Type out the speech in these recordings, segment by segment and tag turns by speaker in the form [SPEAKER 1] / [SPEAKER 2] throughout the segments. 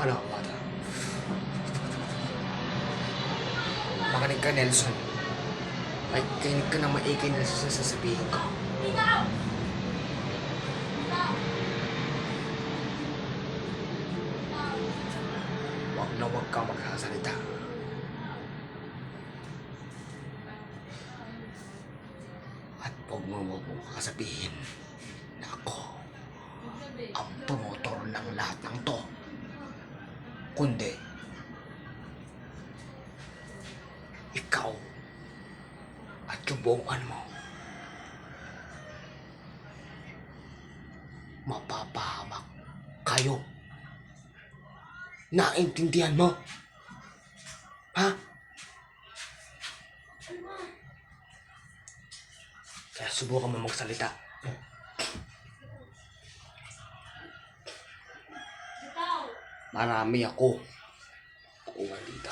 [SPEAKER 1] Ano, bata? Makinig ka, Nelson. Ay, kinig ka na maigi na sa sasabihin ko. Huwag na huwag kang magsasalita. At huwag mo kasabihin na ako ang promotor ng lahat ng to. Kundi, ikaw at yung buong mo mapapahamak kayo. Naintindihan mo? Ha? Kaya subukan mo magsalita. Marami ako. Kukuha dito.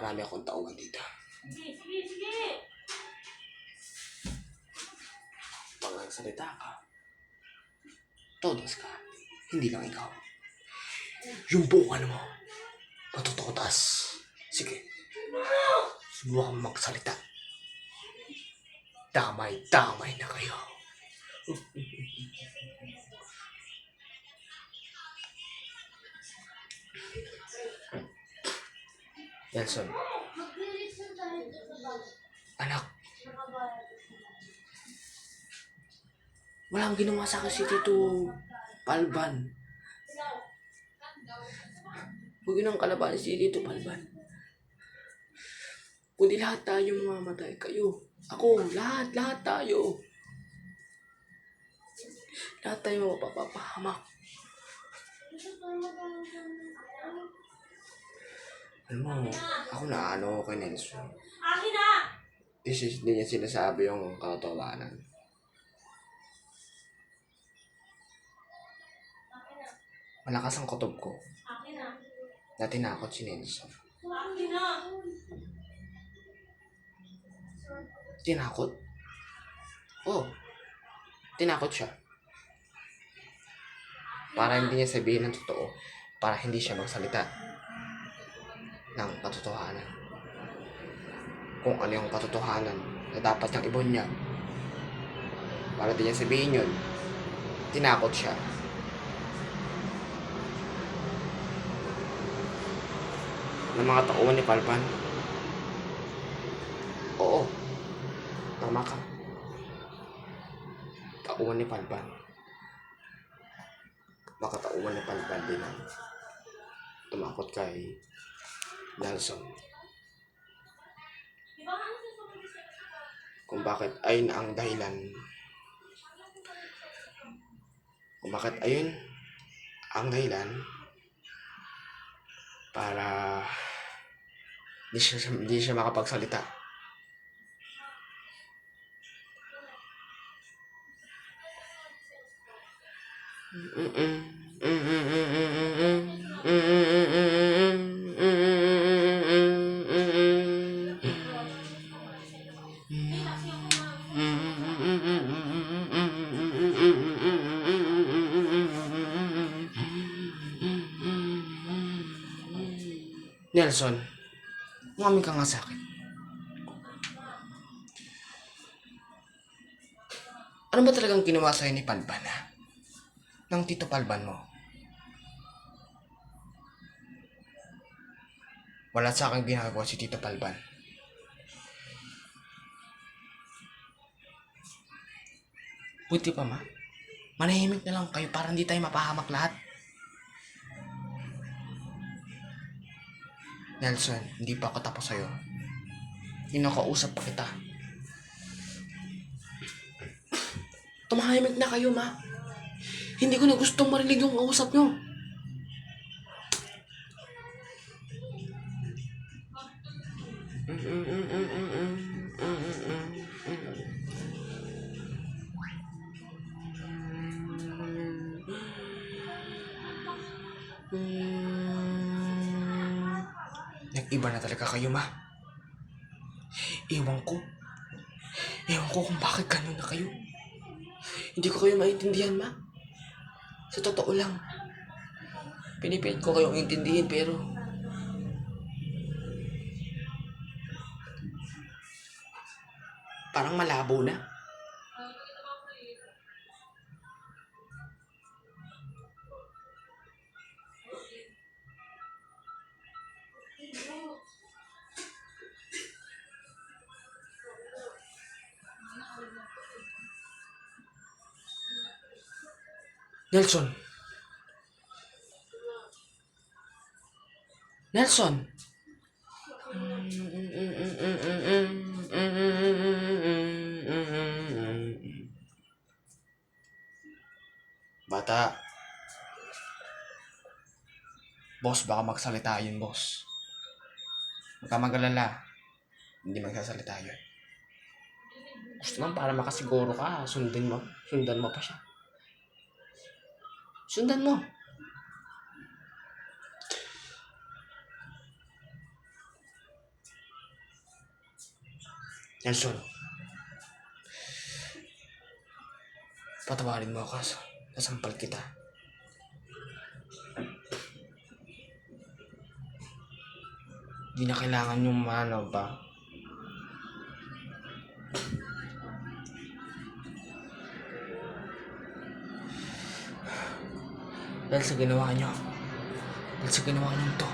[SPEAKER 1] Marami akong tauhan dito.
[SPEAKER 2] Sige.
[SPEAKER 1] Pag nagsalita ka, todos ka. Hindi lang ikaw. Yung buong mo, matututas. Sige. Subukan magsalita. Damay-damay na kayo. Nelson. Anak. Walang ginawa sa akin si Tito Palban. Huwag yun ang kalaban si Tito Palban. Kundi lahat tayo mamamatay. Kayo, ako, lahat tayo. Lahat tayo mapapahamak. Alam mo, ako na ano kay Nelson.
[SPEAKER 2] Akin na!
[SPEAKER 1] Hindi niya sinasabi yung katotohanan. Malakas ang kutob ko.
[SPEAKER 2] Akin na!
[SPEAKER 1] Na tinakot si Nelson.
[SPEAKER 2] Akin na!
[SPEAKER 1] Tinakot? Oo. Tinakot siya. Para hindi niya sabihin ng totoo. Para hindi siya magsalita ng katotohanan. Kung ano yung katotohanan na dapat niyang ibunyag. Para hindi niya sabihin yun. Tinakot siya. Ng mga tauhan ni Palpan. Oo. Tama ka. Tauhan ni Palpan. Baka tauhan ni Palpan din ang tumakot kay Nelson. Kung bakit ayun ang dahilan. Kung bakit ayun ang dahilan para hindi siya makapagsalita. Nelson, umamin ka nga sa akin. Ano ba talagang ginawa sa'yo ni Palban, ha? Ng Tito Palban mo? Wala sa akin ginagawa si Tito Palban. Buti pa, manahimik na lang kayo para hindi tayo mapahamak lahat. Nelson, hindi pa ako tapos sa'yo. Inakausap pa kita. Tumahimik na kayo, ma. Hindi ko na gustong marinig yung kausap nyo. Nag-iba na talaga kayo, ma. Ewan ko. Ewan ko kung bakit ganun na kayo. Hindi ko kayo maintindihan, ma. Sa totoo lang. Pinipilit ko kayong intindihin pero parang malabo na. Nelson. Nelson. Bata. Boss, baka magsalita yun, boss. Huwag ka mag-alala. Hindi magsasalita yun. Gusto naman para makasiguro ka, sundan mo. Sundan mo pa siya. Sundan mo. Nelson. Patawarin mo ako. Nasampal kita. Hindi na kailangan yung mano ba? Dahil sa ginawa niyo. Dahil sa ginawa niyo to.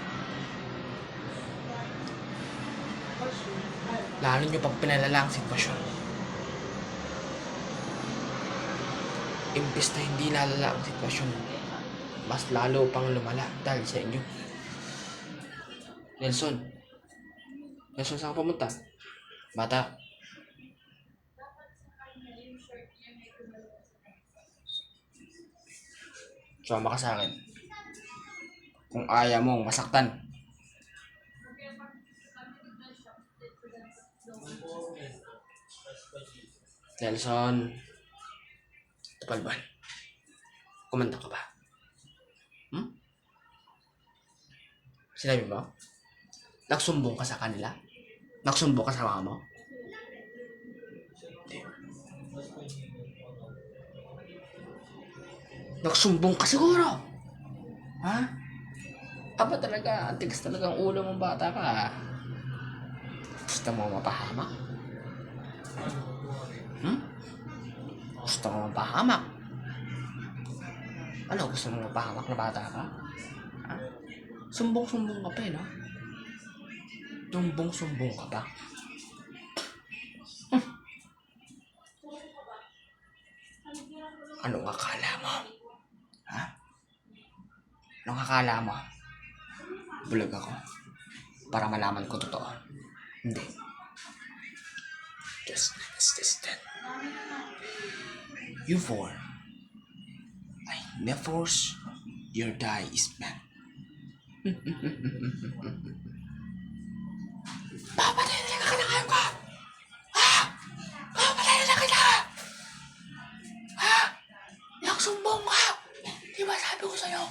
[SPEAKER 1] Lalo niyo pag pinalala ang sitwasyon. Imbes na hindi lalala ang sitwasyon, mas lalo pang lumala dahil sa inyo. Nelson. Nelson, saan ka pumunta? Bata. Sumama ka sa akin. Kung ayaw mong masaktan. Nelson. Palban. Kumanda ka ba? Sinabi mo? Nagsumbong ka sa kanila? Nagsumbong ka sa mama mo? Hindi. Nagsumbong ka siguro? Ha? Aba talaga, antigas talagang ulo mong bata ka. Gusto mo mapahamak? Gusto mo mapahamak? Ano, gusto mo mapahamak na bata ka? Ha? Sumbong-sumbong ka pa no? Sumbong-sumbong ka pa? Anong akala mo? Ha? Anong akala mo? Bulag ako. Para malaman ko totoo. Hindi. Just this. You four. I never your die is man. Papatayin na kayo ka! Ha? Papatayin na kita! Ha? Nagsumbong ka! Di ba sabi ko sa'yo?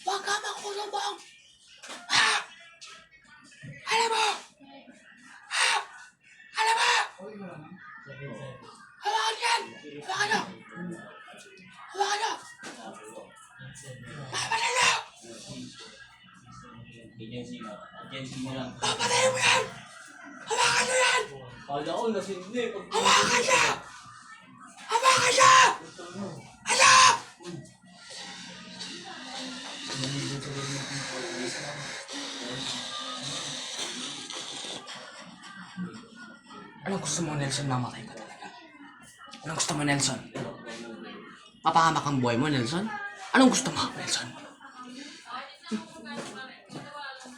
[SPEAKER 1] Huwag ka magsumbong! Ha? Alam mo? Ha? Alam mo? Hawakan yan! Hawakan nyo! Hawakan nyo! Papatayin nyo! Papatayin mo yan! Hawakan nyo yan!
[SPEAKER 3] Kala ko nasindi.
[SPEAKER 1] Hawakan nyo! Hawakan nyo! Ano? Anong gusto mo, Nelson? Mamatay ka talaga. Anong gusto mo, Nelson? Mapahamak ang buhay mo, Nelson? Anong gusto mo, Nelson?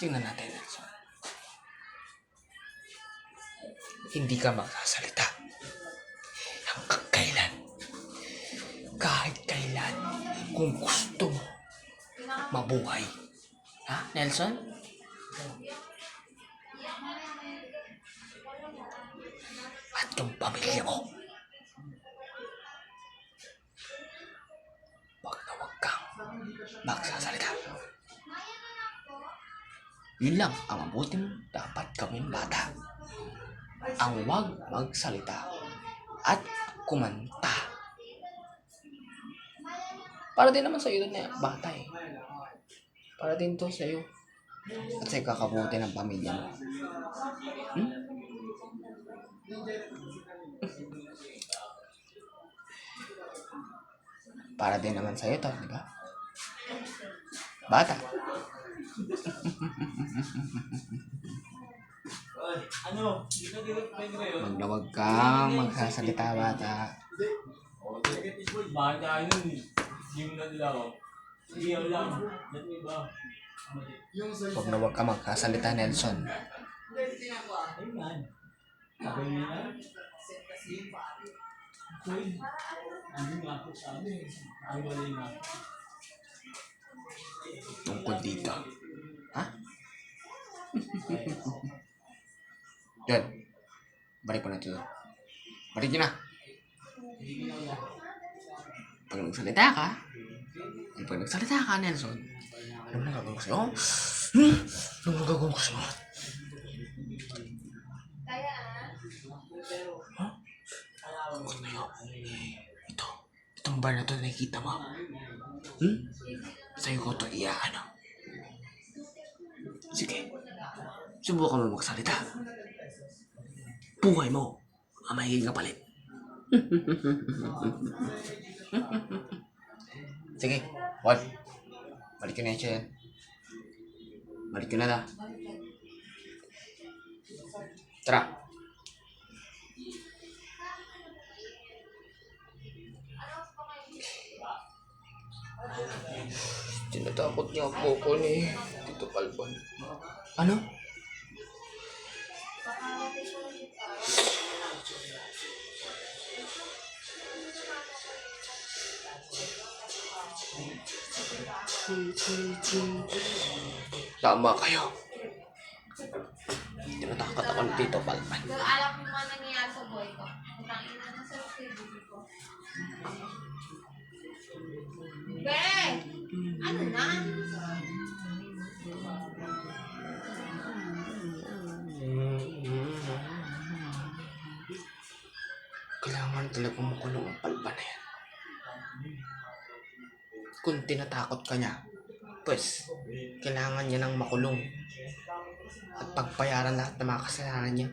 [SPEAKER 1] Tingnan natin, Nelson. Hindi ka magsasalita. Hanggang kailan. Kahit kailan. Kung gusto mo mabuhay. Ha, Nelson? At yung pamilya mo. Wag na wag kang magsasalita. Yun lang ang mabuting dapat gawin, bata. Ang wag magsalita at kumanta. Para din naman sa'yo na bata eh. Para din to sa'yo. At sa kakabuti ng pamilya mo. Hmm? Para din naman sa'yo to, di ba? Bata.
[SPEAKER 3] Ano? Hindi ka direct pwede ngayon?
[SPEAKER 1] Huwag na huwag kang magsasalita, bata.
[SPEAKER 3] O, direct is boy. Bakit tayo nun? Hindi mo na nila ako. Sige, ako lang. Ba't may ba?
[SPEAKER 1] Huwag na huwag kang magsasalita, Nelson.
[SPEAKER 3] Ayun nga. Sabi niya na. Boy. Ano nga po sabi? Ay, wala nga.
[SPEAKER 1] Tungkol dito. Ha? Yan. Balik mo na ito. Balik nyo na. Pag nagsalita ka, Nelson, ano na gagawin ko sa'yo? Ano na gagawin ko sa'yo? Ha? Huwag na yun. Itong bar na ito nakikita mo. Sa'yo ko ito iyaano. Sige. Subukan mo magsalita. Buhay mo ang magiging kapalit. Sige, Wal. Balik ko na yan. Balik ko na da. Tara. Tinatakot niya ako ko ni Tito Palban. Ano? Tama kayo. Tinatakot ako ni Tito Palban.
[SPEAKER 4] Pero alam mo mga nangyayari sa boy ko. Utang ina na sa baby ko. Be! Ano na?
[SPEAKER 1] Kailangan talaga makulong ang Palban na yan. Kung tinatakot ka niya, pues, kailangan niya nang makulong at pagbayaran lahat ng mga kasalanan niya.